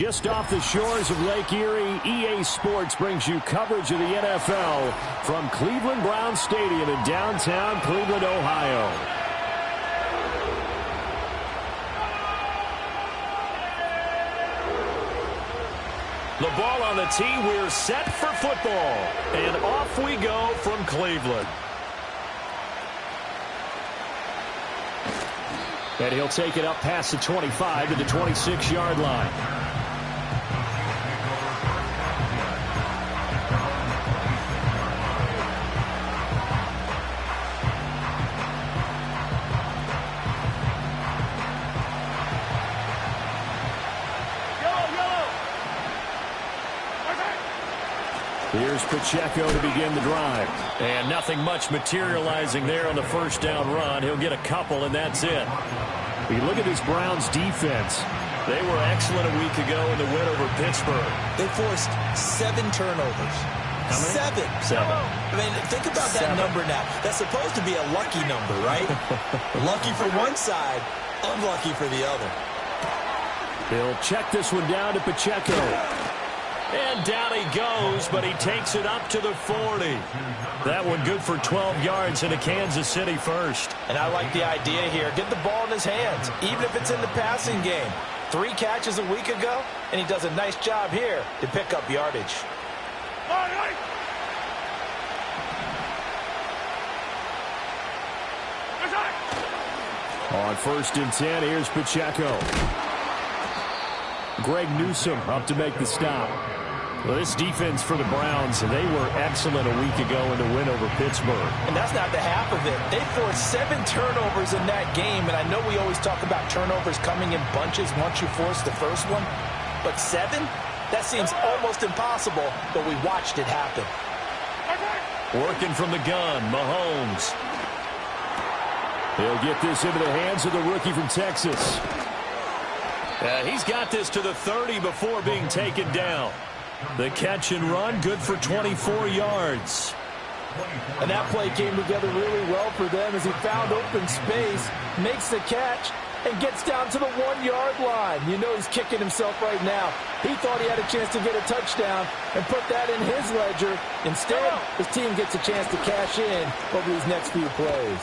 Just off the shores of Lake Erie, EA Sports brings you coverage of the NFL from Cleveland Browns Stadium in downtown Cleveland, Ohio. The ball on the tee, we're set for football. And off we go from Cleveland. And he'll take it up past the 25 to the 26-yard line. Here's Pacheco to begin the drive. And nothing much materializing there on the first down run. He'll get a couple, and that's it. You look at this Browns defense. They were excellent a week ago in the win over Pittsburgh. They forced 7 turnovers. How many? 7. I mean, think about that number now. That's supposed to be a lucky number, right? Lucky for one side, unlucky for the other. He'll check this one down to Pacheco. And down he goes, but he takes it up to the 40. That one good for 12 yards into Kansas City first. And I like the idea here. Get the ball in his hands, even if it's in the passing game. 3 catches a week ago, and he does a nice job here to pick up yardage. On 1st and 10, here's Pacheco. Greg Newsome up to make the stop. Well, this defense for the Browns, they were excellent a week ago in the win over Pittsburgh. And that's not the half of it. They forced 7 turnovers in that game, and I know we always talk about turnovers coming in bunches once you force the first one, but 7? That seems almost impossible, but we watched it happen. Working from the gun, Mahomes. He'll get this into the hands of the rookie from Texas. He's got this to the 30 before being taken down. The catch and run, good for 24 yards. And that play came together really well for them as he found open space, makes the catch, and gets down to the 1-yard line. You know he's kicking himself right now. He thought he had a chance to get a touchdown and put that in his ledger. Instead, his team gets a chance to cash in over these next few plays.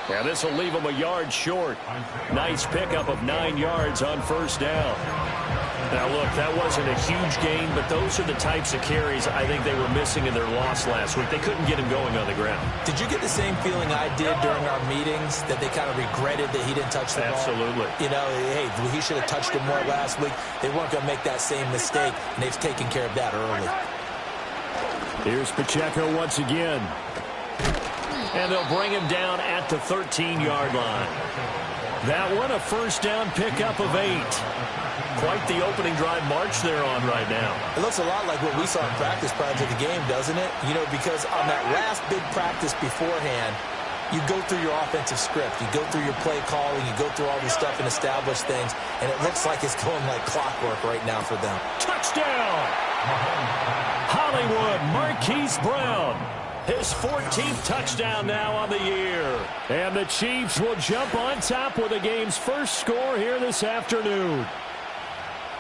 Yeah, this will leave him a yard short. Nice pickup of 9 yards on first down. Now, look, that wasn't a huge gain, but those are the types of carries I think they were missing in their loss last week. They couldn't get him going on the ground. Did you get the same feeling I did during our meetings, that they kind of regretted that he didn't touch the ball? Absolutely. You know, hey, he should have touched it more last week. They weren't going to make that same mistake, and they've taken care of that early. Here's Pacheco once again. And they'll bring him down at the 13-yard line. That one, a first down pickup of 8. Quite the opening drive march they're on right now. It looks a lot like what we saw in practice prior to the game, doesn't it? You know, because on that last big practice beforehand, you go through your offensive script. You go through your play calling. You go through all this stuff and establish things. And it looks like it's going like clockwork right now for them. Touchdown! Hollywood Marquise Brown. His 14th touchdown now on the year. And the Chiefs will jump on top with the game's first score here this afternoon.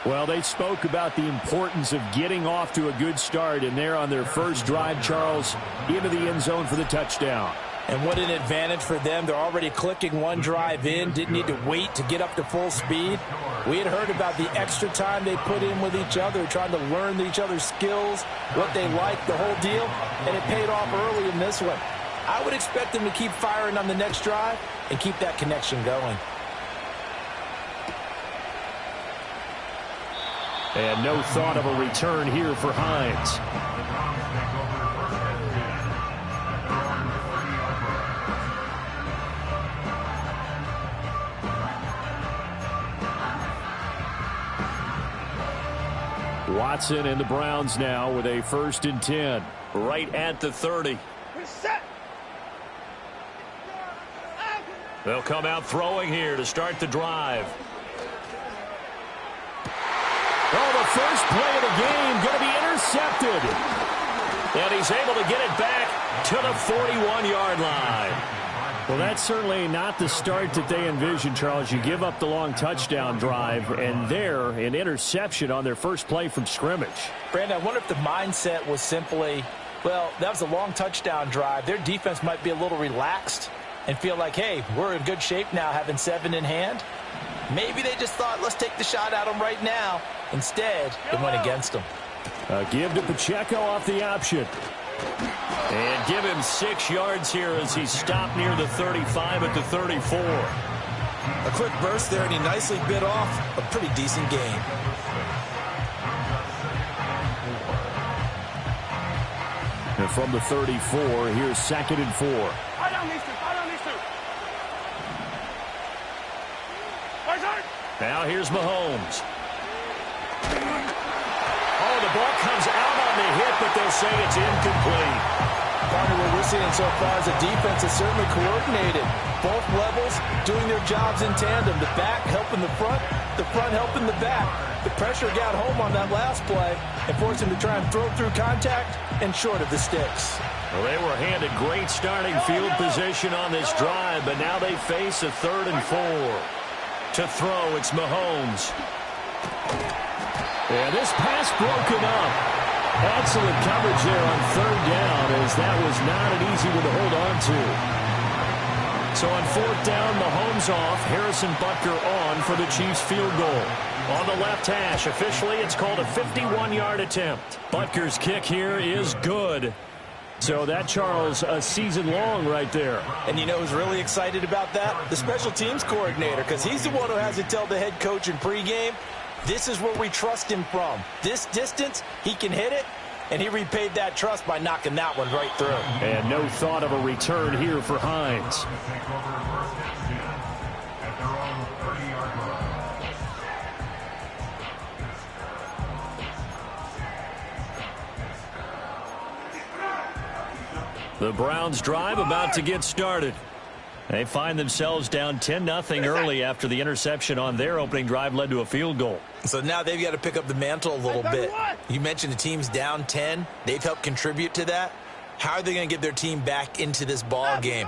Well, they spoke about the importance of getting off to a good start, and they're on their first drive, Charles, into the end zone for the touchdown. And what an advantage for them. They're already clicking one drive in, didn't need to wait to get up to full speed. We had heard about the extra time they put in with each other, trying to learn each other's skills, what they like, the whole deal, and it paid off early in this one. I would expect them to keep firing on the next drive and keep that connection going. And no thought of a return here for Hines. Watson and the Browns now with a 1st and 10. Right at the 30. They'll come out throwing here to start the drive. Oh, the first play of the game going to be intercepted. And he's able to get it back to the 41-yard line. Well, that's certainly not the start that they envisioned, Charles. You give up the long touchdown drive, and there, an interception on their first play from scrimmage. Brandon, I wonder if the mindset was simply, well, that was a long touchdown drive. Their defense might be a little relaxed and feel like, hey, we're in good shape now having 7 in hand. Maybe they just thought, let's take the shot at them right now. Instead, it went against them. Give to Pacheco off the option. And give him 6 yards here as he's stopped near the 35 at the 34. A quick burst there, and he nicely bit off a pretty decent gain. And from the 34, here's 2nd and 4. Now here's Mahomes. Oh, the ball comes out on the hit, but they'll say it's incomplete. Partner, what we're seeing so far is the defense is certainly coordinated. Both levels doing their jobs in tandem. The back helping the front helping the back. The pressure got home on that last play and forced him to try and throw through contact and short of the sticks. Well, they were handed great starting field position on this drive, but now they face a 3rd and 4. To throw, it's Mahomes. And this pass broken up. Excellent coverage there on 3rd down, as that was not an easy one to hold on to. So on 4th down, Mahomes off, Harrison Butker on for the Chiefs field goal. On the left hash, officially it's called a 51-yard attempt. Butker's kick here is good. So that, Charles, a season long right there. And you know who's really excited about that? The special teams coordinator, because he's the one who has to tell the head coach in pregame, this is where we trust him from. This distance, he can hit it, and he repaid that trust by knocking that one right through. And no thought of a return here for Hines. The Browns drive about to get started. They find themselves down 10-0 early after the interception on their opening drive led to a field goal. So now they've got to pick up the mantle a little bit. You mentioned the team's down 10. They've helped contribute to that. How are they going to get their team back into this ball game?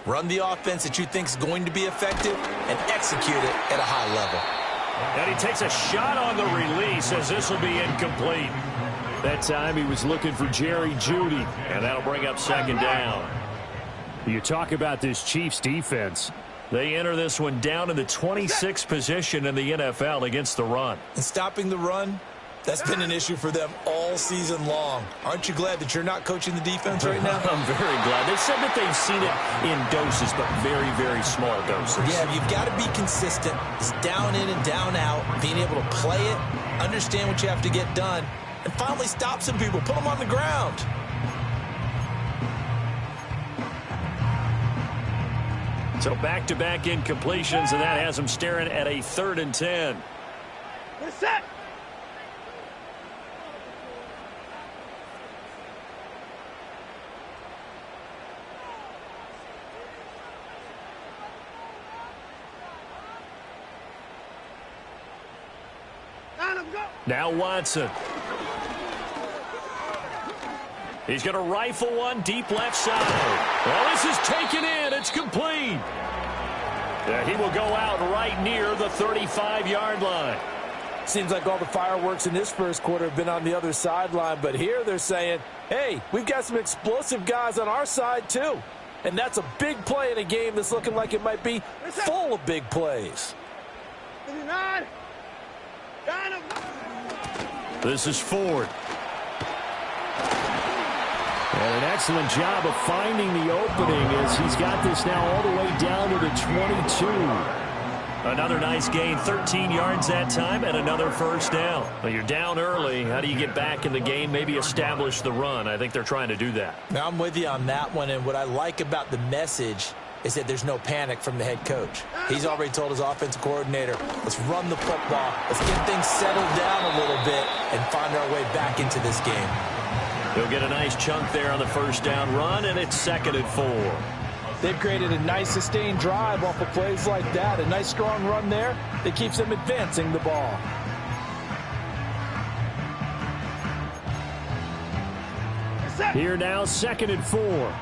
Run the offense that you think is going to be effective and execute it at a high level. And he takes a shot on the release as this will be incomplete. That time he was looking for Jerry Jeudy, and that'll bring up 2nd down. You talk about this Chiefs defense. They enter this one down in the 26th position in the NFL against the run. And stopping the run, that's been an issue for them all season long. Aren't you glad that you're not coaching the defense right now? I'm very glad. They said that they've seen it in doses, but very, very small doses. Yeah, you've got to be consistent. It's down in and down out, being able to play it, understand what you have to get done, and finally stop some people, put them on the ground. So back-to-back incompletions, and that has them staring at a 3rd and 10. We're set. Now Watson. He's going to rifle one deep left side. Well, this is taken in. It's complete. He will go out right near the 35-yard line. Seems like all the fireworks in this first quarter have been on the other sideline, but here they're saying, hey, we've got some explosive guys on our side too. And that's a big play in a game that's looking like it might be full of big plays. This is Ford. And an excellent job of finding the opening as he's got this now all the way down to the 22. Another nice gain, 13 yards that time, and another first down. Well, you're down early. How do you get back in the game, maybe establish the run? I think they're trying to do that. Now, I'm with you on that one, and what I like about the message is that there's no panic from the head coach. He's already told his offensive coordinator, let's run the football, let's get things settled down a little bit and find our way back into this game. He'll get a nice chunk there on the first down run, and it's 2nd and 4. They've created a nice sustained drive off of plays like that. A nice strong run there that keeps them advancing the ball. Here now, 2nd and 4.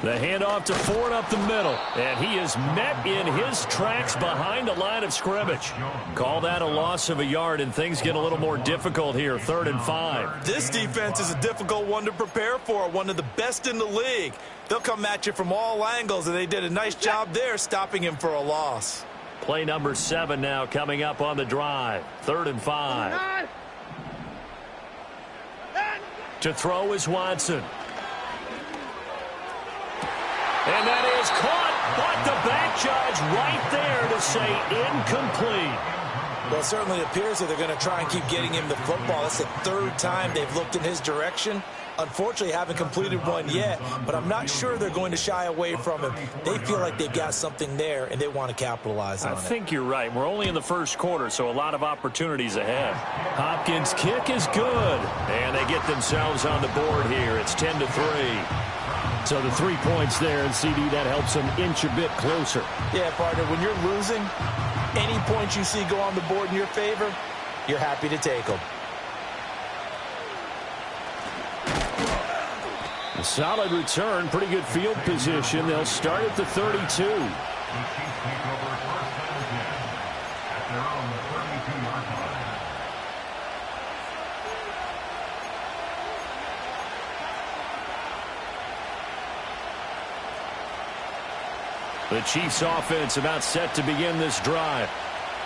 The handoff to Ford up the middle. And he is met in his tracks behind the line of scrimmage. Call that a loss of a yard, and things get a little more difficult here. 3rd and 5. This defense is a difficult one to prepare for. One of the best in the league. They'll come at you from all angles, and they did a nice job there stopping him for a loss. Play number 7 now coming up on the drive. 3rd and 5. To throw is Watson. And that is caught, but the back judge right there to say incomplete. Well, it certainly appears that they're going to try and keep getting him the football. That's the 3rd time they've looked in his direction. Unfortunately, haven't completed one yet, but I'm not sure they're going to shy away from him. They feel like they've got something there, and they want to capitalize on it. I think you're right. We're only in the first quarter, so a lot of opportunities ahead. Hopkins' kick is good, and they get themselves on the board here. It's 10-3. So the 3 points there, and CD, that helps them inch a bit closer. Yeah, partner, when you're losing, any points you see go on the board in your favor, you're happy to take them. A solid return, pretty good field position. They'll start at the 32. The Chiefs offense about set to begin this drive.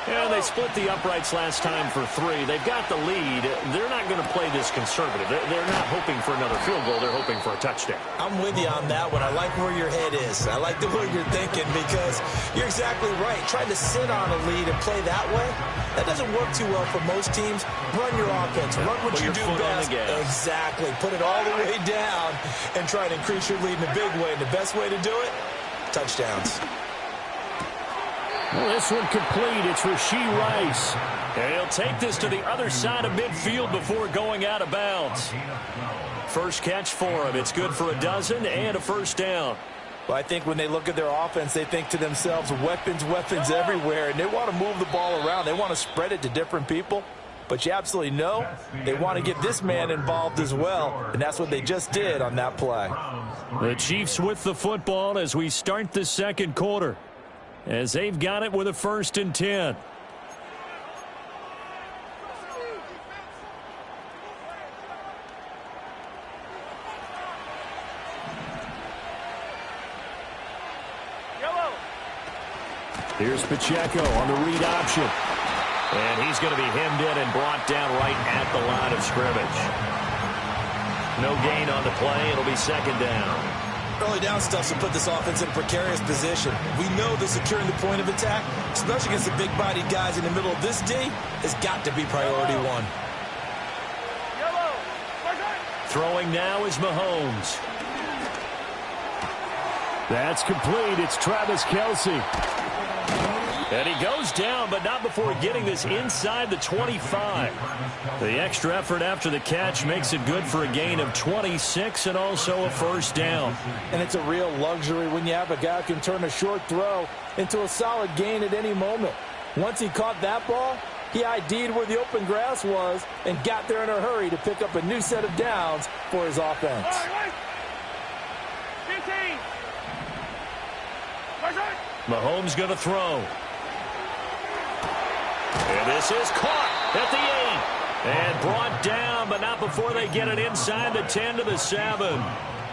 And they split the uprights last time for 3. They've got the lead. They're not going to play this conservative. They're not hoping for another field goal. They're hoping for a touchdown. I'm with you on that one. I like where your head is. I like the way you're thinking because you're exactly right. Trying to sit on a lead and play that way, that doesn't work too well for most teams. Run your offense. Run what you do best. Exactly. Put it all the way down and try to increase your lead in a big way. And the best way to do it, touchdowns. Well, this one complete. It's Rashee Rice. And he'll take this to the other side of midfield before going out of bounds. First catch for him. It's good for a dozen and a first down. Well, I think when they look at their offense, they think to themselves, weapons, weapons everywhere. And they want to move the ball around. They want to spread it to different people. But you absolutely know they want to get this man involved as well. And that's what they just did on that play. The Chiefs with the football as we start the second quarter, as they've got it with a 1st and 10. Here's Pacheco on the read option. And he's going to be hemmed in and brought down right at the line of scrimmage. No gain on the play. It'll be 2nd down. Early down stuff to put this offense in a precarious position. We know that securing the point of attack, especially against the big-bodied guys in the middle of this D, has got to be priority 1. Throwing now is Mahomes. That's complete. It's Travis Kelce. And he goes down, but not before getting this inside the 25. The extra effort after the catch makes it good for a gain of 26 and also a first down. And it's a real luxury when you have a guy who can turn a short throw into a solid gain at any moment. Once he caught that ball, he ID'd where the open grass was and got there in a hurry to pick up a new set of downs for his offense. Mahomes going to throw. And this is caught at the 8. And brought down, but not before they get it inside the 10 to the 7.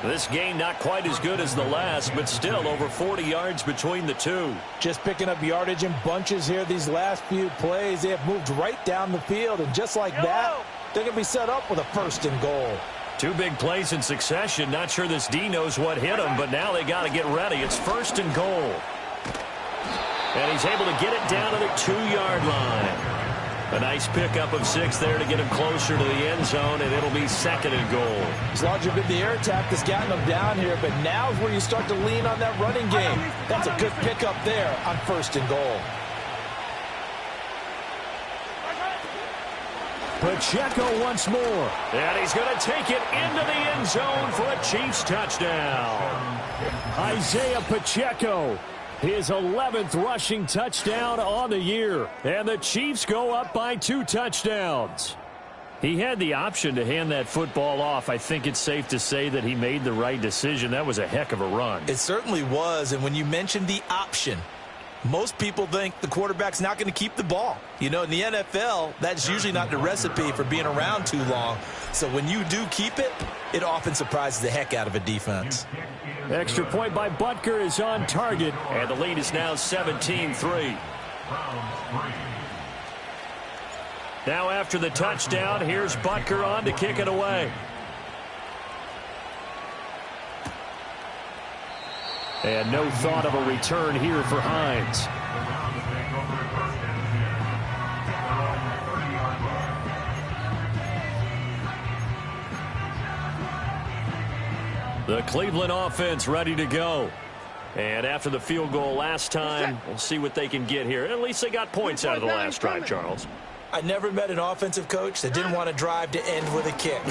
This game not quite as good as the last, but still over 40 yards between the two. Just picking up yardage in bunches here these last few plays. They have moved right down the field, and just like that, they're going to be set up with a 1st and goal. 2 big plays in succession. Not sure this D knows what hit him, but now they got to get ready. It's 1st and goal. And he's able to get it down to the 2-yard line. A nice pickup of 6 there to get him closer to the end zone, and it'll be 2nd and goal. It's largely been the air attack that's gotten them down here, but now's where you start to lean on that running game. That's a good pickup there on 1st and goal. Pacheco once more. And he's going to take it into the end zone for a Chiefs touchdown. Isaiah Pacheco, his 11th rushing touchdown on the year. And the Chiefs go up by 2 touchdowns. He had the option to hand that football off. I think it's safe to say that he made the right decision. That was a heck of a run. It certainly was, and when you mentioned the option, most people think the quarterback's not going to keep the ball. You know, in the NFL, that's usually not the recipe for being around too long. So when you do keep it, it often surprises the heck out of a defense. Extra point by Butker is on target, and the lead is now 17-3. Now after the touchdown, here's Butker on to kick it away. And no thought of a return here for Hines. The Cleveland offense ready to go. And after the field goal last time, we'll see what they can get here. At least they got points out of the last drive, Charles. I never met an offensive coach that didn't want to drive to end with a kick.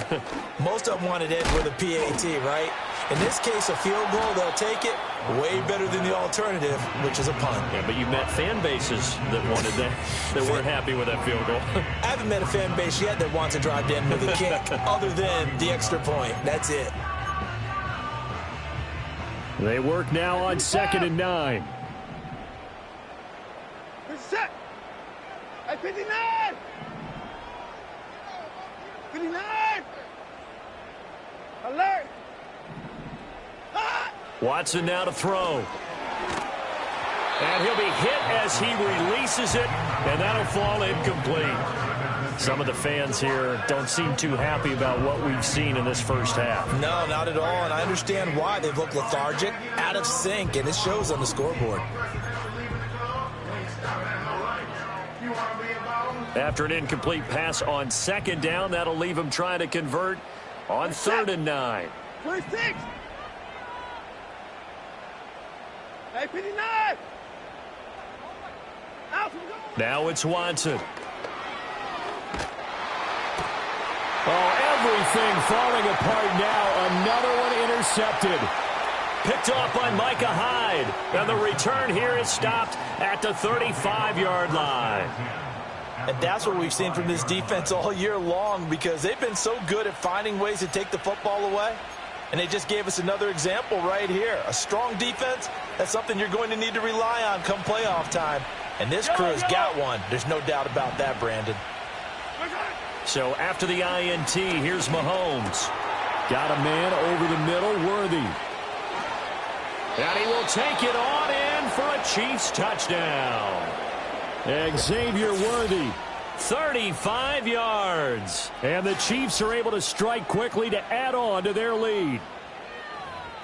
Most of them wanted to end with a PAT, right? In this case, a field goal, they'll take it way better than the alternative, which is a punt. Yeah, but you met fan bases that wanted that, that weren't happy with that field goal. I haven't met a fan base yet that wants to drive to end with a kick, other than the extra point. That's it. They work now on 2nd and 9. Set. 59. 59. Alert. Watson now to throw. And he'll be hit as he releases it, and that'll fall incomplete. Some of the fans here don't seem too happy about what we've seen in this first half. No, not at all, and I understand why. They've looked lethargic, out of sync, and it shows on the scoreboard. After an incomplete pass on 2nd down, that'll leave him trying to convert on 3rd and 9. 26. 59. Now it's Watson. Oh, everything falling apart now. Another one intercepted. Picked off by Micah Hyde. And the return here is stopped at the 35-yard line. And that's what we've seen from this defense all year long, because they've been so good at finding ways to take the football away. And they just gave us another example right here. A strong defense, that's something you're going to need to rely on come playoff time. And this crew has got one. There's no doubt about that, Brandon. So after the INT, here's Mahomes. Got a man over the middle, Worthy. And he will take it on in for a Chiefs touchdown. Xavier Worthy, 35 yards. And the Chiefs are able to strike quickly to add on to their lead.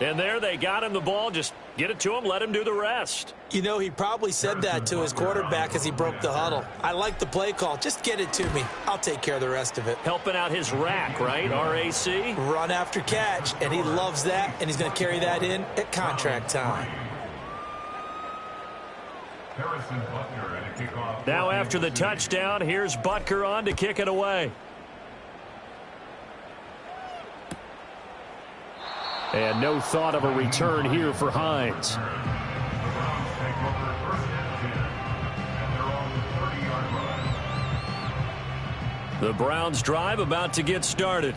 And there they got him the ball. Just get it to him, let him do the rest. You know, he probably said that to his quarterback as he broke the huddle. I like the play call. Just get it to me. I'll take care of the rest of it. Helping out his rack, right? RAC? Run after catch, and he loves that, and he's going to carry that in at contract time. Now after the touchdown, here's Butker on to kick it away. And no thought of a return here for Hines. The Browns drive about to get started.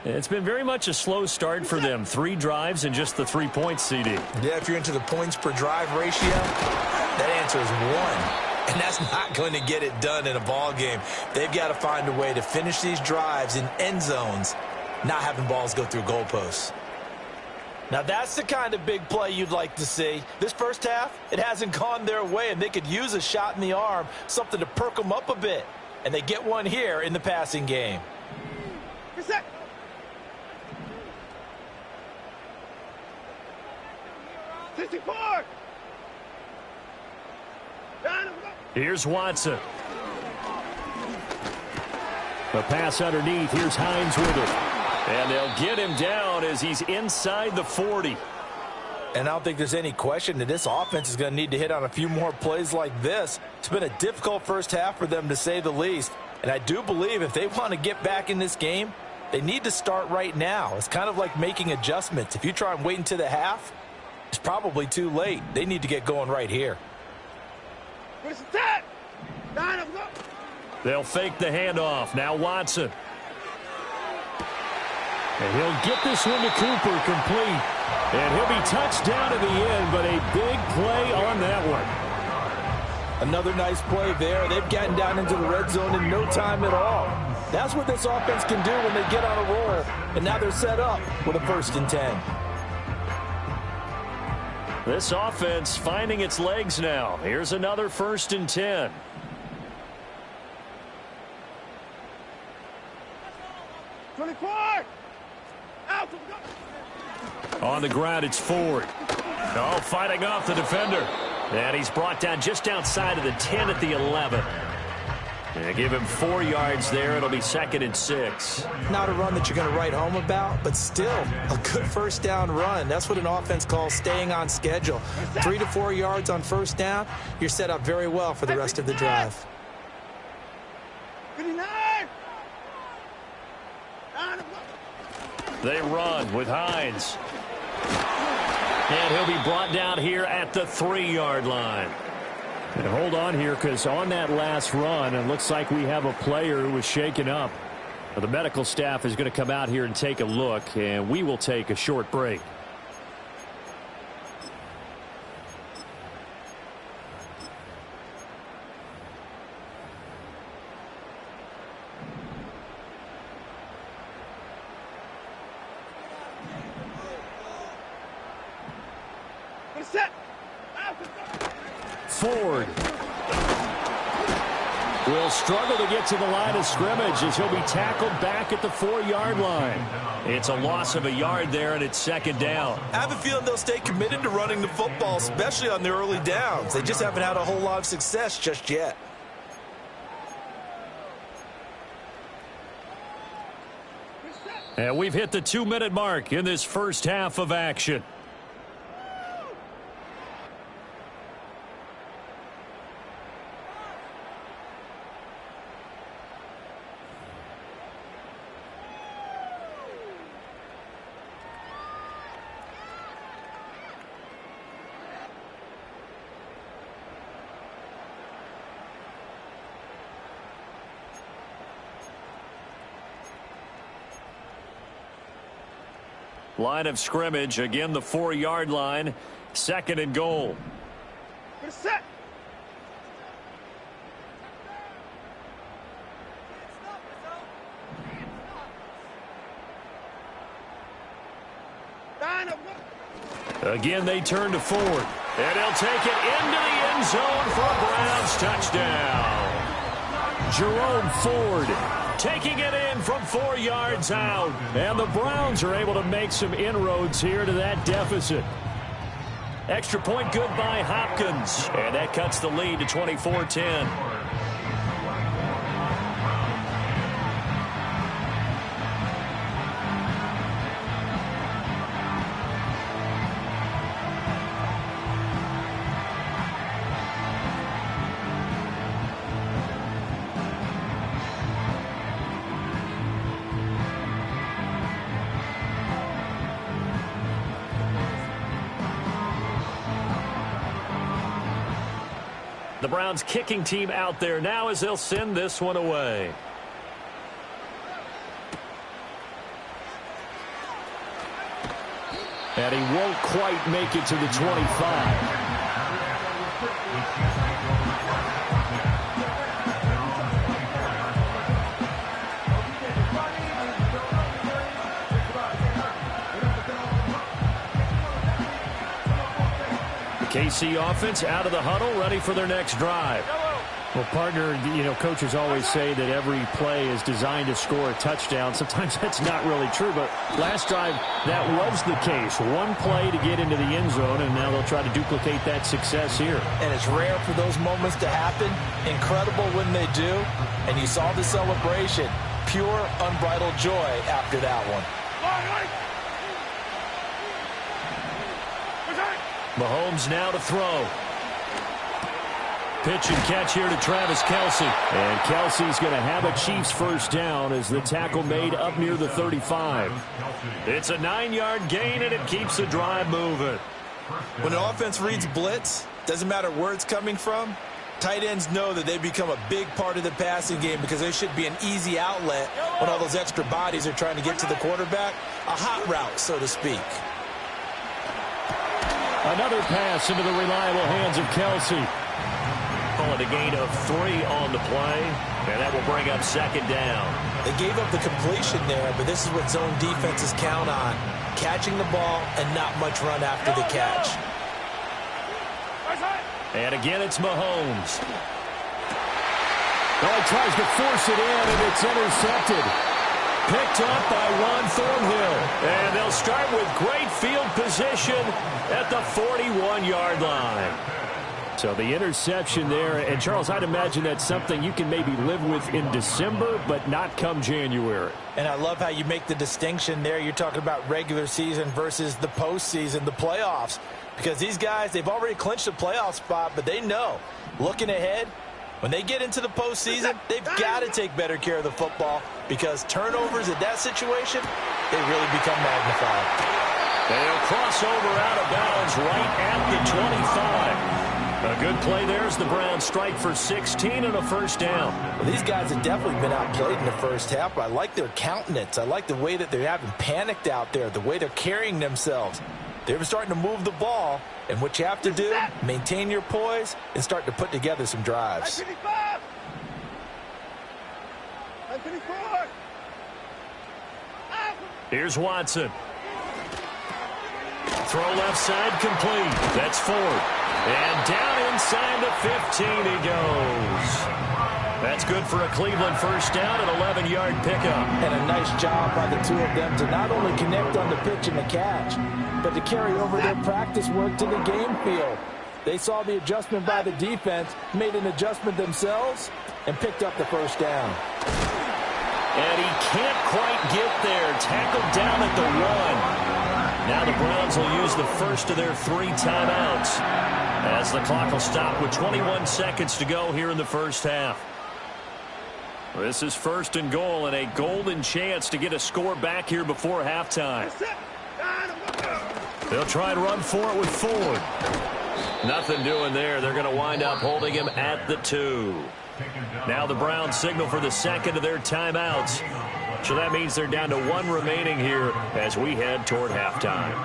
It's been very much a slow start for them. 3 drives and just the 3 points, CD. Yeah, if you're into the points per drive ratio, that answer is 1. And that's not going to get it done in a ball game. They've got to find a way to finish these drives in end zones, not having balls go through goalposts. Now, that's the kind of big play you'd like to see. This first half, it hasn't gone their way, and they could use a shot in the arm, something to perk them up a bit. And they get one here in the passing game. 64. Here's Watson. The pass underneath. Here's Hines with it. And they'll get him down as he's inside the 40. And I don't think there's any question that this offense is going to need to hit on a few more plays like this. It's been a difficult first half for them, to say the least. And I do believe if they want to get back in this game, they need to start right now. It's kind of like making adjustments. If you try and wait until the half, it's probably too late. They need to get going right here. They'll fake the handoff. Now Watson. And he'll get this one to Cooper complete. And he'll be touched down at the end, but a big play on that one. Another nice play there. They've gotten down into the red zone in no time at all. That's what this offense can do when they get on a roll. And now they're set up with a 1st and 10. This offense finding its legs now. Here's another 1st and 10. On the ground, it's Ford. Oh, fighting off the defender. And he's brought down just outside of the 10 at the 11. And give him 4 yards there. It'll be 2nd and 6. Not a run that you're going to write home about, but still a good 1st down run. That's what an offense calls staying on schedule. 3 to 4 yards on 1st down. You're set up very well for the rest of the drive. They run with Hines. And he'll be brought down here at the 3-yard line. And hold on here, because on that last run, it looks like we have a player who was shaken up. The medical staff is going to come out here and take a look, and we will take a short break. Ford will struggle to get to the line of scrimmage as he'll be tackled back at the 4-yard line. It's a loss of a yard there, and it's 2nd down. I have a feeling they'll stay committed to running the football, especially on the early downs. They just haven't had a whole lot of success just yet. And we've hit the 2-minute mark in this first half of action. Line of scrimmage, again the 4-yard line, 2nd and goal. Set. Again, they turn to Ford. And he'll take it into the end zone for a Browns touchdown. Jerome Ford taking it in from 4 yards out. And the Browns are able to make some inroads here to that deficit. Extra point good by Hopkins. And that cuts the lead to 24-10. The Browns kicking team out there now as they'll send this one away. And he won't quite make it to the 25. KC offense out of the huddle, ready for their next drive. Well, partner, you know, coaches always say that every play is designed to score a touchdown. Sometimes that's not really true, but last drive, that was the case. One play to get into the end zone, and now they'll try to duplicate that success here. And it's rare for those moments to happen. Incredible when they do. And you saw the celebration. Pure, unbridled joy after that one. Mahomes now to throw. Pitch and catch here to Travis Kelce. And Kelce's going to have a Chiefs first down as the tackle made up near the 35. It's a 9-yard gain, and it keeps the drive moving. When an offense reads blitz, doesn't matter where it's coming from, Tight ends know that they become a big part of the passing game because they should be an easy outlet when all those extra bodies are trying to get to the quarterback. A hot route, so to speak. Another pass into the reliable hands of Kelsey. Calling a gain of 3 on the play, and that will bring up second down. They gave up the completion there, but this is what zone defenses count on. Catching the ball and not much run after the catch. And again, it's Mahomes. Oh, he tries to force it in, and it's intercepted. Picked up by Juan Thornhill. And they'll start with great field position at the 41-yard line. So the interception there, and Charles, I'd imagine that's something you can maybe live with in December, but not come January. And I love how you make the distinction there. You're talking about regular season versus the postseason, the playoffs. Because these guys, they've already clinched a playoff spot, but they know, looking ahead, when they get into the postseason, they've got to take better care of the football because turnovers in that situation, they really become magnified. They'll cross over out of bounds right at the 25. A good play there as the Browns strike for 16 and a first down. Well, these guys have definitely been outplayed in the first half, but I like their countenance. I like the way that they haven't panicked out there, the way they're carrying themselves. They're starting to move the ball, and what you have to do, maintain your poise and start to put together some drives. 24. Here's Watson. Throw left side complete. That's Ford. And down inside the 15 he goes. That's good for a Cleveland first down, an 11-yard pickup. And a nice job by the two of them to not only connect on the pitch and the catch, but to carry over their practice work to the game field. They saw the adjustment by the defense, made an adjustment themselves, and picked up the first down. And he can't quite get there. Tackled down at the 1. Now the Browns will use the first of their 3 timeouts as the clock will stop with 21 seconds to go here in the first half. This is first and goal and a golden chance to get a score back here before halftime. They'll try and run for it with Ford. Nothing doing there. They're going to wind up holding him at the 2. Now the Browns signal for the second of their timeouts. So that means they're down to 1 remaining here as we head toward halftime.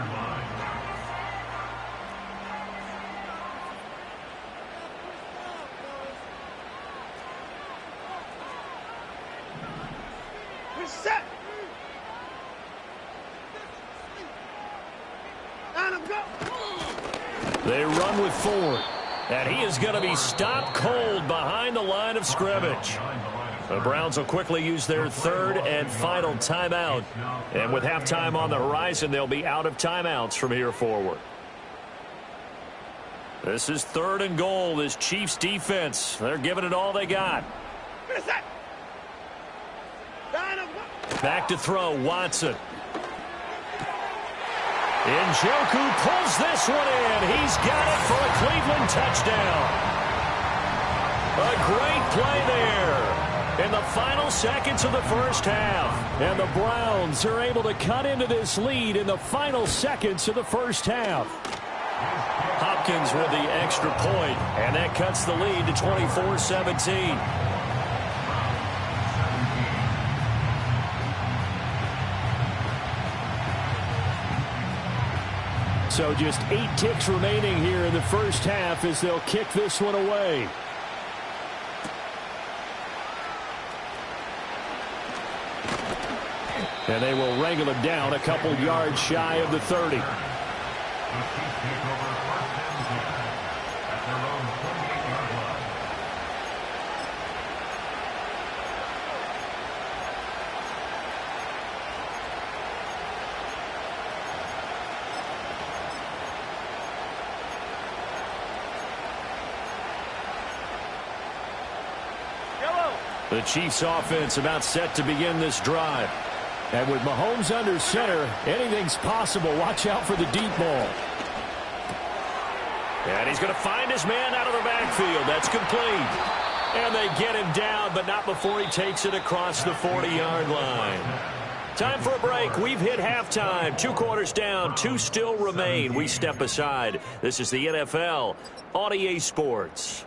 We're set. And go. They run with Ford. And he is going to be stopped cold behind the line of scrimmage. The Browns will quickly use their 3rd and final timeout. And with halftime on the horizon, they'll be out of timeouts from here forward. This is 3rd and goal. This Chiefs defense, they're giving it all they got. Back to throw, Watson. Njoku pulls this one in. He's got it for a Cleveland touchdown. A great play there in the final seconds of the first half. And the Browns are able to cut into this lead in the final seconds of the first half. Hopkins with the extra point, and that cuts the lead to 24-17. So just 8 ticks remaining here in the first half as they'll kick this one away. And they will wrangle him down a couple yards shy of the 30. The Chiefs offense about set to begin this drive. And with Mahomes under center, anything's possible. Watch out for the deep ball. And he's going to find his man out of the backfield. That's complete. And they get him down, but not before he takes it across the 40-yard line. Time for a break. We've hit halftime. 2 quarters down, 2 still remain. We step aside. This is the NFL on EA Sports.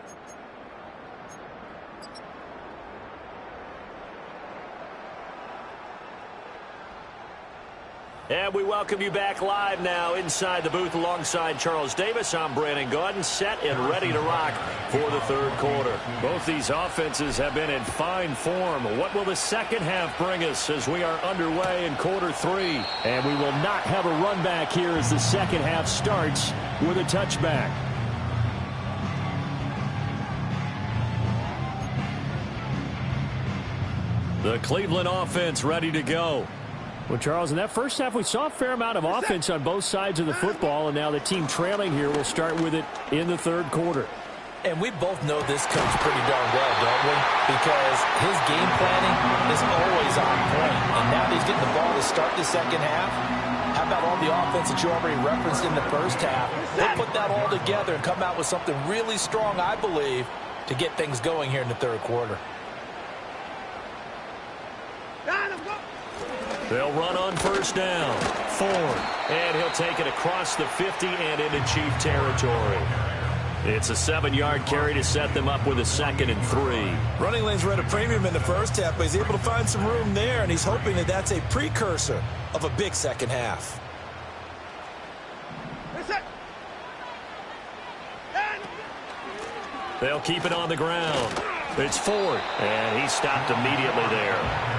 And we welcome you back live now inside the booth alongside Charles Davis. I'm Brandon Gaudin, set and ready to rock for the third quarter. Both these offenses have been in fine form. What will the second half bring us as we are underway in quarter three? And we will not have a run back here as the second half starts with a touchback. The Cleveland offense ready to go. Well, Charles, in that first half, we saw a fair amount of offense on both sides of the football, and now the team trailing here will start with it in the third quarter. And we both know this coach pretty darn well, don't we? Because his game planning is always on point. And now that he's getting the ball to start the second half, how about all the offense that you already referenced in the first half? They'll put that all together and come out with something really strong, I believe, to get things going here in the third quarter. They'll run on first down. Ford. And he'll take it across the 50 and into Chief territory. It's a 7-yard carry to set them up with a 2nd and 3. Running lanes were at a premium in the first half, but he's able to find some room there, and he's hoping that that's a precursor of a big second half. They'll keep it on the ground. It's Ford. And he stopped immediately there.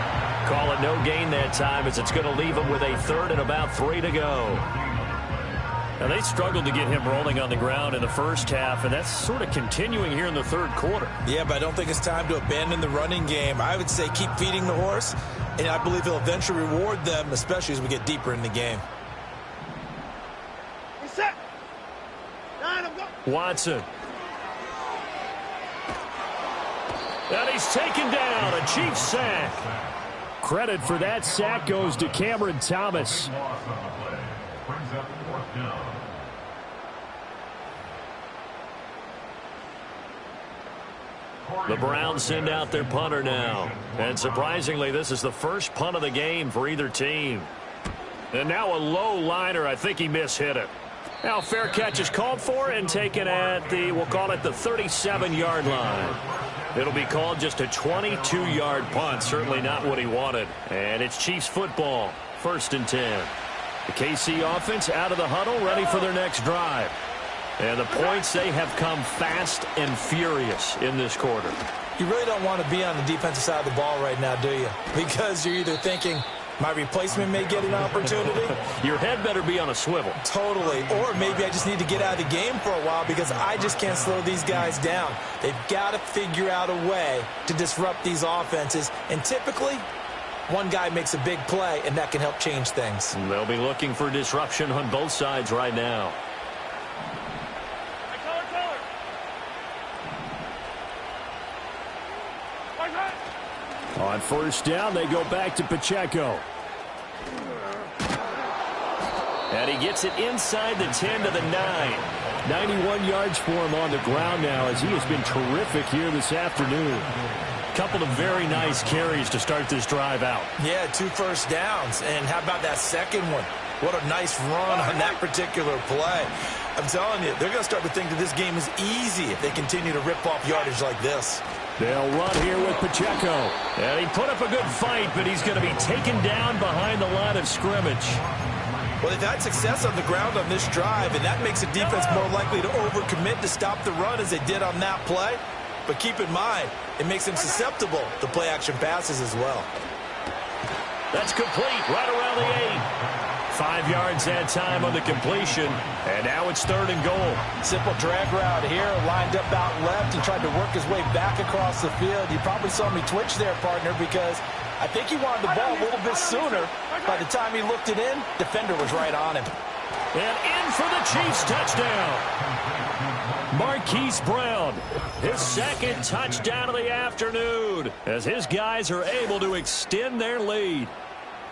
Call it no gain that time as it's going to leave him with a 3rd and about 3 to go. Now, they struggled to get him rolling on the ground in the first half, and that's sort of continuing here in the third quarter. Yeah, but I don't think it's time to abandon the running game. I would say keep feeding the horse, and I believe he'll eventually reward them, especially as we get deeper in the game. Watson. And he's taken down, a Chiefs sack. Credit for that sack goes to Cameron Thomas. The Browns send out their punter now. And surprisingly, this is the first punt of the game for either team. And now a low liner. I think he mishit it. Now fair catch is called for and taken at the, we'll call it the 37-yard line. It'll be called just a 22-yard punt. Certainly not what he wanted. And it's Chiefs football. 1st and 10. The KC offense out of the huddle, ready for their next drive. And the points, they have come fast and furious in this quarter. You really don't want to be on the defensive side of the ball right now, do you? Because you're either thinking, my replacement may get an opportunity. Your head better be on a swivel. Totally. Or maybe I just need to get out of the game for a while because I just can't slow these guys down. They've got to figure out a way to disrupt these offenses. And typically, one guy makes a big play, and that can help change things. They'll be looking for disruption on both sides right now. On first down, they go back to Pacheco. And he gets it inside the 10 to the 9. 91 yards for him on the ground now as he has been terrific here this afternoon. Couple of very nice carries to start this drive out. Yeah, 2 first downs. And how about that second one? What a nice run on that particular play. I'm telling you, they're going to start to think that this game is easy if they continue to rip off yardage like this. They'll run here with Pacheco. And he put up a good fight, but he's going to be taken down behind the line of scrimmage. Well, they've had success on the ground on this drive, and that makes the defense more likely to overcommit to stop the run as they did on that play. But keep in mind, it makes them susceptible to play-action passes as well. That's complete right around the 8. 5 yards that time on the completion, and now it's 3rd and goal. Simple drag route here, lined up out left. He tried to work his way back across the field. You probably saw me twitch there, partner, because I think he wanted the ball a little bit sooner. By the time he looked it in, defender was right on him. And in for the Chiefs touchdown. Marquise Brown, his 2nd touchdown of the afternoon, as his guys are able to extend their lead.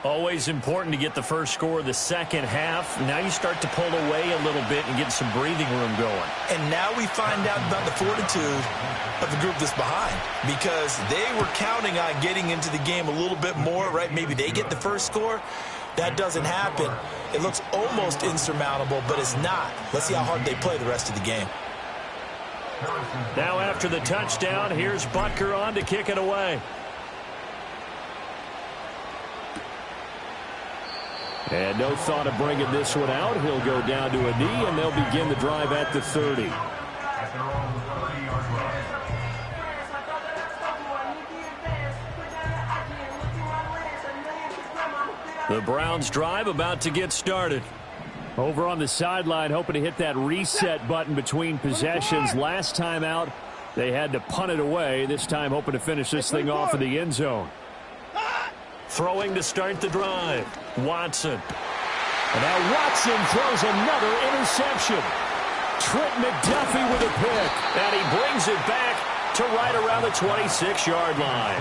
Always important to get the first score of the second half. Now you start to pull away a little bit and get some breathing room going. And now we find out about the fortitude of the group that's behind, because they were counting on getting into the game a little bit more, right? Maybe they get the first score. That doesn't happen. It looks almost insurmountable, but it's not. Let's see how hard they play the rest of the game. Now after the touchdown, here's Butker on to kick it away. And no thought of bringing this one out. He'll go down to a knee, and they'll begin the drive at the 30. The Browns drive about to get started. Over on the sideline, hoping to hit that reset button between possessions. Last time out, they had to punt it away. This time, hoping to finish this thing off in the end zone. Throwing to start the drive. Watson. And now Watson throws another interception. Trent McDuffie with a pick. And he brings it back to right around the 26-yard line.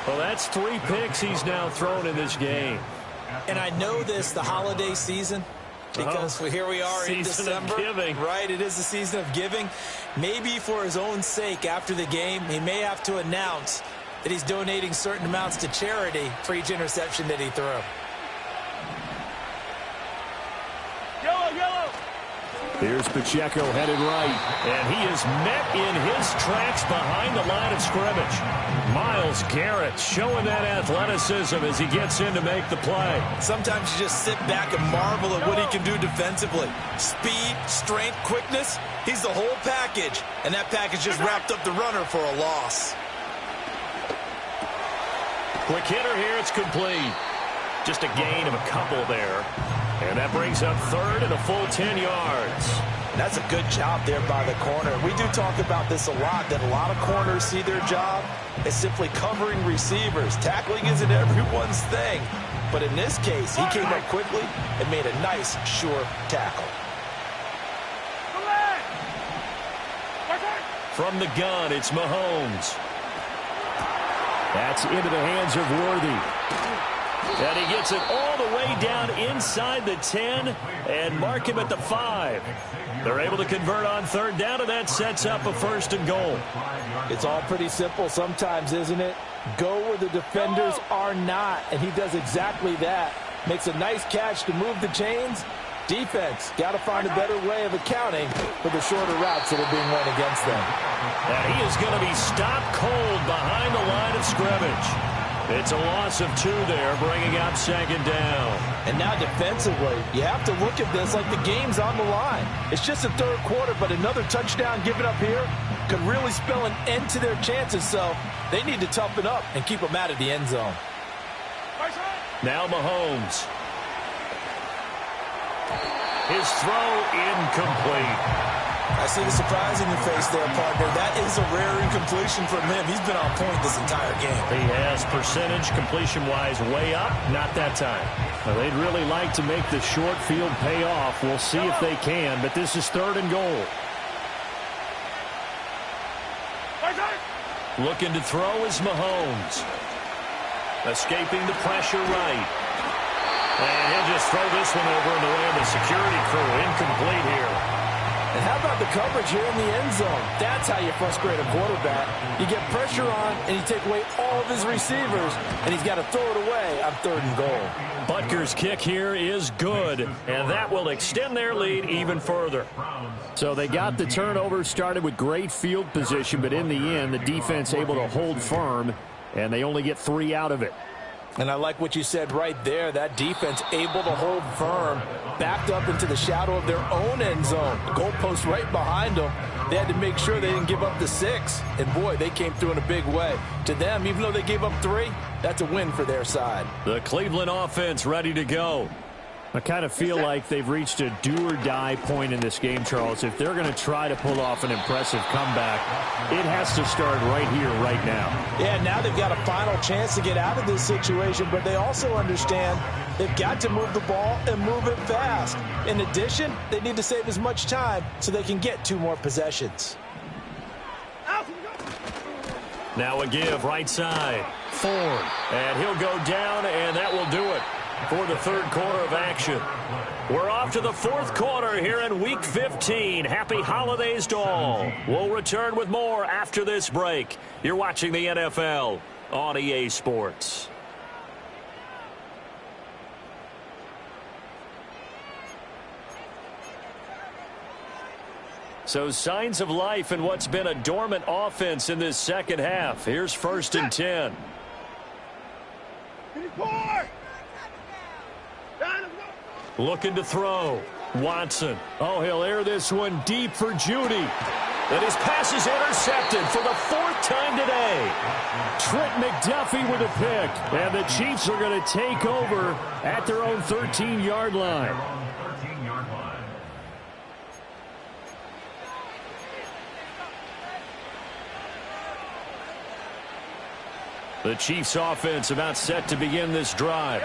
Well, that's 3 picks he's now thrown in this game. And I know this, the holiday season, because here we are in December. Right, it is the season of giving. Maybe for his own sake, after the game, he may have to announce that he's donating certain amounts to charity for each interception that he threw. Here's Pacheco headed right, and he is met in his tracks behind the line of scrimmage. Myles Garrett showing that athleticism as he gets in to make the play. Sometimes you just sit back and marvel at what he can do defensively. Speed, strength, quickness, he's the whole package, and that package just wrapped up the runner for a loss. Quick hitter here, it's complete. Just a gain of a couple there. And that brings up third and a full 10 yards. That's a good job there by the corner. We do talk about this a lot, that a lot of corners see their job as simply covering receivers. Tackling isn't everyone's thing. But in this case, he came up quickly and made a nice, sure tackle. From the gun, it's Mahomes. That's into the hands of Worthy. And he gets it all the way down inside the 10 and mark him at the 5. They're able to convert on third down, and that sets up a 1st and goal. It's all pretty simple sometimes, isn't it? Go where the defenders are not, and he does exactly that. Makes a nice catch to move the chains. Defense, got to find a better way of accounting for the shorter routes that are being run against them. And he is going to be stopped cold behind the line of scrimmage. It's a loss of 2 there, bringing out 2nd down. And now defensively, you have to look at this like the game's on the line. It's just the 3rd quarter, but another touchdown given up here could really spell an end to their chances, so they need to toughen up and keep them out of the end zone. Now Mahomes. His throw incomplete. I see the surprise in your face there, partner. That is a rare incompletion from him. He's been on point this entire game. He has percentage completion-wise way up. Not that time. Well, they'd really like to make the short field pay off. We'll see if they can, but this is 3rd and goal. Looking to throw is Mahomes. Escaping the pressure right. And he'll just throw this one over in the way of the security crew. Incomplete here. And how about the coverage here in the end zone? That's how you frustrate a quarterback. You get pressure on, and you take away all of his receivers, and he's got to throw it away on 3rd and goal. Butker's kick here is good, and that will extend their lead even further. So they got the turnover, started with great field position, but in the end, the defense able to hold firm, and they only get 3 out of it. And I like what you said right there. That defense able to hold firm, backed up into the shadow of their own end zone. The goalpost right behind them. They had to make sure they didn't give up the 6. And, boy, they came through in a big way. To them, even though they gave up 3, that's a win for their side. The Cleveland offense ready to go. I kind of feel like they've reached a do-or-die point in this game, Charles. If they're going to try to pull off an impressive comeback, it has to start right here, right now. Yeah, now they've got a final chance to get out of this situation, but they also understand they've got to move the ball and move it fast. In addition, they need to save as much time so they can get 2 more possessions. Now a give right side. Ford. And he'll go down, and that will do it for the 3rd quarter of action. We're off to the 4th quarter here in Week 15. Happy holidays to all. We'll return with more after this break. You're watching the NFL on EA Sports. So signs of life in what's been a dormant offense in this 2nd half. Here's 1st and 10. Looking to throw. Watson. Oh, he'll air this one deep for Judy. And his pass is intercepted for the 4th time today. Trent McDuffie with a pick. And the Chiefs are going to take over at their own 13-yard line. The Chiefs offense about set to begin this drive.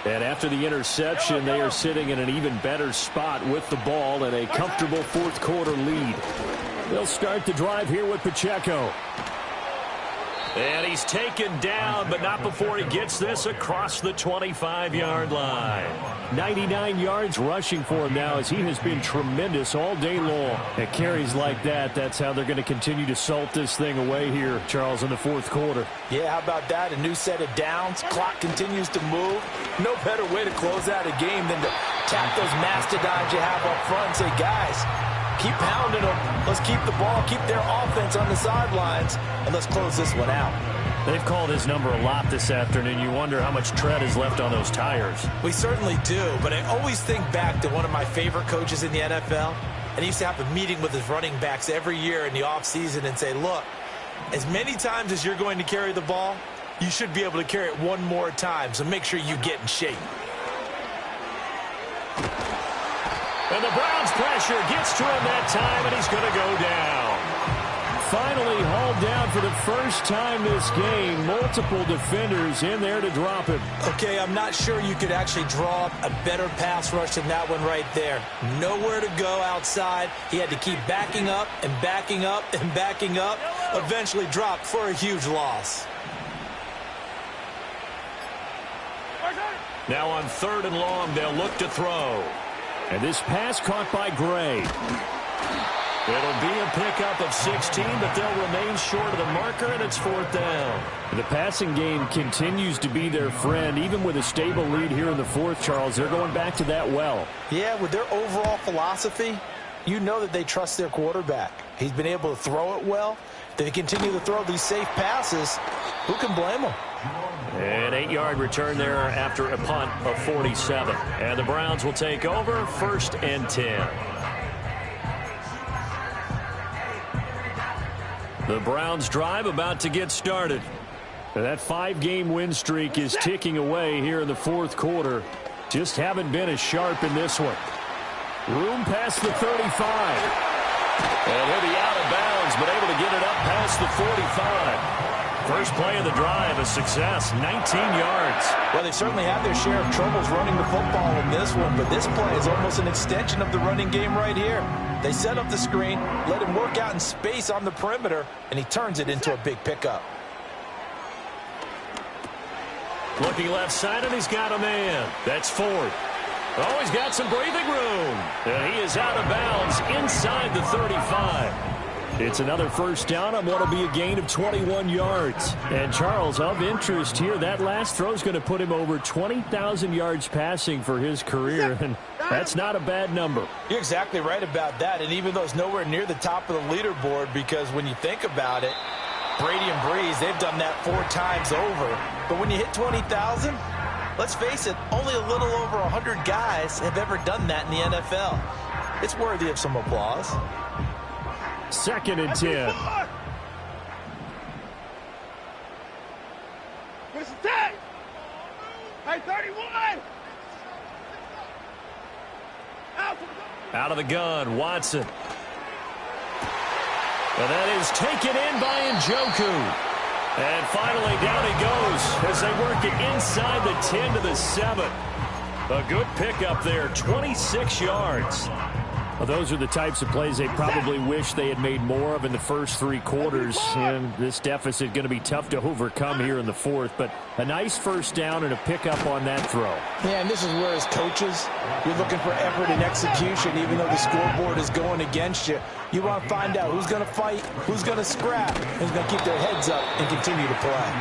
And after the interception, they are sitting in an even better spot with the ball and a comfortable 4th quarter lead. They'll start the drive here with Pacheco. And he's taken down, but not before he gets this across the 25-yard line. 99 yards rushing for him now as he has been tremendous all day long. At carries like that, that's how they're going to continue to salt this thing away here, Charles, in the 4th quarter. Yeah, how about that? A new set of downs. Clock continues to move. No better way to close out a game than to tap those mastodons you have up front and say, guys, keep pounding them. Let's keep the ball, keep their offense on the sidelines, and let's close this one out. They've called his number a lot this afternoon. You wonder how much tread is left on those tires. We certainly do, but I always think back to one of my favorite coaches in the NFL, and he used to have a meeting with his running backs every year in the offseason and say, look, as many times as you're going to carry the ball, you should be able to carry it one more time, so make sure you get in shape. And the Browns' pressure gets to him that time, and he's going to go down. Finally hauled down for the first time this game. Multiple defenders in there to drop him. Okay, I'm not sure you could actually draw up a better pass rush than that one right there. Nowhere to go outside. He had to keep backing up and backing up and backing up. Eventually dropped for a huge loss. Now on 3rd and long, they'll look to throw. And this pass caught by Gray. It'll be a pickup of 16, but they'll remain short of the marker, and it's 4th down. The passing game continues to be their friend. Even with a stable lead here in the 4th, Charles, they're going back to that well. Yeah, with their overall philosophy, you know that they trust their quarterback. He's been able to throw it well. They continue to throw these safe passes. Who can blame them? An 8-yard return there after a punt of 47. And the Browns will take over 1st and 10. The Browns drive about to get started. That 5-game win streak is ticking away here in the 4th quarter. Just haven't been as sharp in this one. Room past the 35. And he'll be out of bounds, but able to get it up past the 45. First play of the drive, a success, 19 yards. Well, they certainly have their share of troubles running the football in this one, but this play is almost an extension of the running game right here. They set up the screen, let him work out in space on the perimeter, and he turns it into a big pickup. Looking left side, and he's got a man. That's Ford. Oh, he's got some breathing room. And he is out of bounds inside the 35. It's another first down on what will be a gain of 21 yards. And, Charles, of interest here, that last throw is going to put him over 20,000 yards passing for his career, and that's not a bad number. You're exactly right about that, and even though it's nowhere near the top of the leaderboard, because when you think about it, Brady and Breeze, they've done that 4 times over. But when you hit 20,000, let's face it, only a little over 100 guys have ever done that in the NFL. It's worthy of some applause. 2nd and 10. What's that? Hey, 31! Out of the gun, Watson. And that is taken in by Njoku. And finally down he goes as they work it inside the 10 to the 7. A good pickup there, 26 yards. Well, those are the types of plays they probably wish they had made more of in the first 3 quarters. And this deficit going to be tough to overcome here in the 4th. But a nice first down and a pickup on that throw. Yeah, and this is where, as coaches, you're looking for effort and execution. Even though the scoreboard is going against you, you want to find out who's going to fight, who's going to scrap, who's going to keep their heads up and continue to play.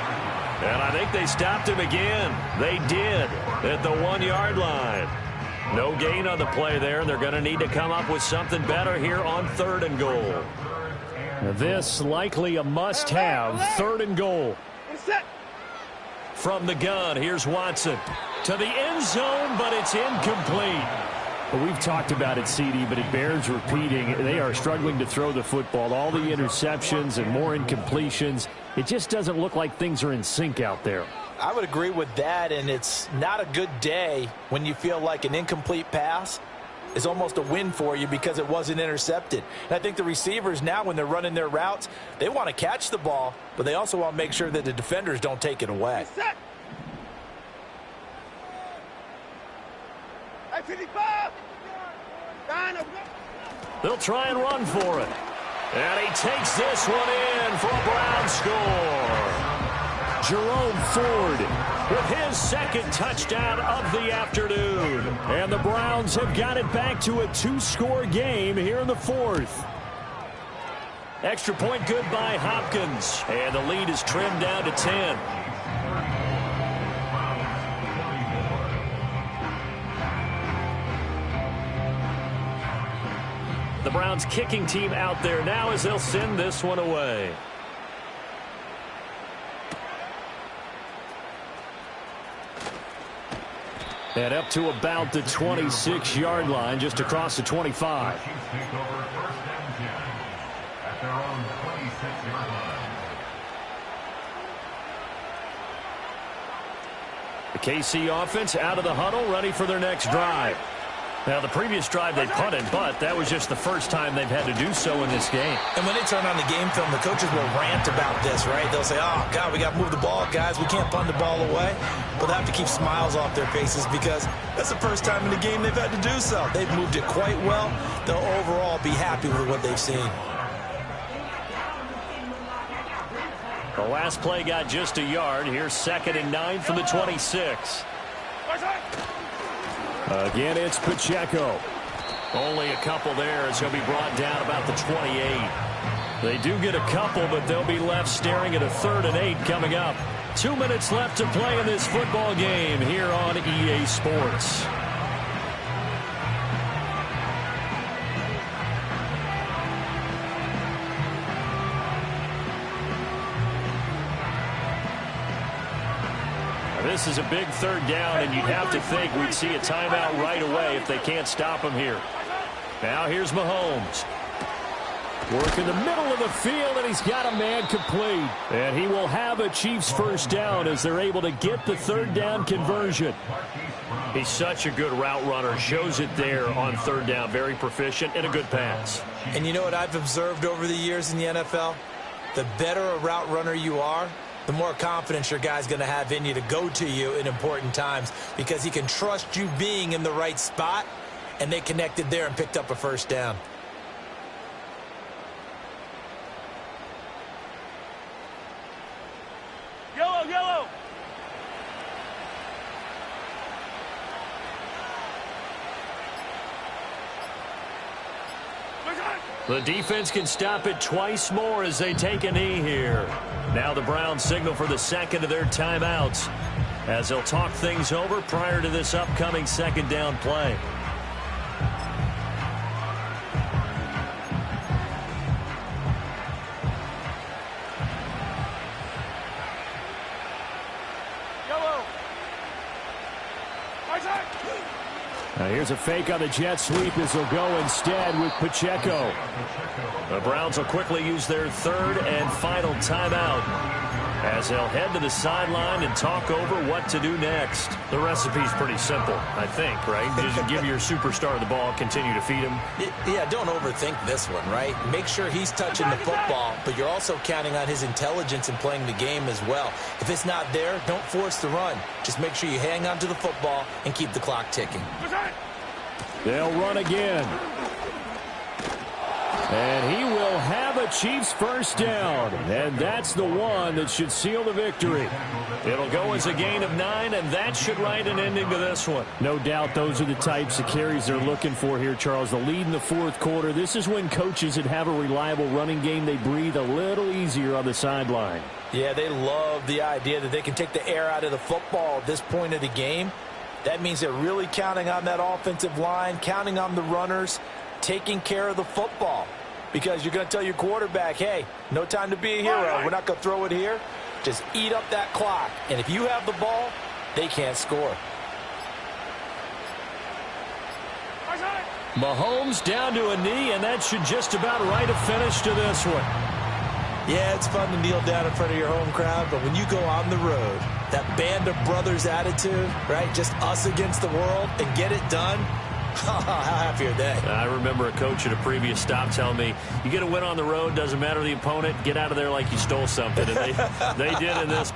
And I think they stopped him again. They did at the 1-yard line. No gain on the play there. They're going to need to come up with something better here on 3rd and goal. This likely a must-have, 3rd and goal. From the gun, here's Watson. To the end zone, but it's incomplete. Well, we've talked about it, CD, but it bears repeating. They are struggling to throw the football. All the interceptions and more incompletions. It just doesn't look like things are in sync out there. I would agree with that, and it's not a good day when you feel like an incomplete pass is almost a win for you because it wasn't intercepted. And I think the receivers now, when they're running their routes, they want to catch the ball, but they also want to make sure that the defenders don't take it away. They'll try and run for it. And he takes this one in for a Brown score. Jerome Ford with his second touchdown of the afternoon. And the Browns have got it back to a 2-score game here in the fourth. Extra point good by Hopkins. And the lead is trimmed down to 10. The Browns kicking team out there now as they'll send this one away. And up to about the 26-yard line, just across the 25. The KC offense out of the huddle, ready for their next drive. Now, the previous drive they punted, but that was just the first time they've had to do so in this game. And when they turn on the game film, the coaches will rant about this, right? They'll say, oh, God, we got to move the ball, guys. We can't punt the ball away. But they have to keep smiles off their faces because that's the first time in the game they've had to do so. They've moved it quite well. They'll overall be happy with what they've seen. The last play got just a yard. Here's 2nd and 9 from the 26. Again, it's Pacheco. Only a couple there as he'll be brought down about the 28. They do get a couple, but they'll be left staring at a 3rd and 8 coming up. 2 minutes left to play in this football game here on EA Sports. This is a big 3rd down, and you'd have to think we'd see a timeout right away if they can't stop him here. Now here's Mahomes. Work in the middle of the field, and he's got a man complete. And he will have a Chiefs first down as they're able to get the 3rd down conversion. He's such a good route runner. Shows it there on 3rd down. Very proficient and a good pass. And you know what I've observed over the years in the NFL? The better a route runner you are, the more confidence your guy's going to have in you to go to you in important times because he can trust you being in the right spot, and they connected there and picked up a first down. Yellow. The defense can stop it twice more as they take a knee here. Now the Browns signal for the 2nd of their timeouts as they'll talk things over prior to this upcoming 2nd down play. Now here's a fake on the jet sweep as they'll go instead with Pacheco. The Browns will quickly use their 3rd and final timeout as they'll head to the sideline and talk over what to do next. The recipe's pretty simple, I think, right? Just give your superstar the ball, continue to feed him. Yeah, don't overthink this one, right? Make sure he's touching the football, but you're also counting on his intelligence in playing the game as well. If it's not there, don't force the run. Just make sure you hang on to the football and keep the clock ticking. They'll run again. And he will have a Chiefs first down. And that's the one that should seal the victory. It'll go as a gain of 9, and that should write an ending to this one. No doubt those are the types of carries they're looking for here, Charles. The lead in the 4th quarter. This is when coaches that have a reliable running game, they breathe a little easier on the sideline. Yeah, they love the idea that they can take the air out of the football at this point of the game. That means they're really counting on that offensive line, counting on the runners, taking care of the football. Because you're going to tell your quarterback, hey, no time to be a hero. We're not going to throw it here. just eat up that clock. And if you have the ball, they can't score. Mahomes down to a knee, and that should just about write a finish to this one. Yeah, it's fun to kneel down in front of your home crowd, but when you go on the road, that band of brothers attitude, right, just us against the world, and get it done, how happy are they? I remember a coach at a previous stop telling me, you get a win on the road, doesn't matter the opponent, get out of there like you stole something. And they did in this.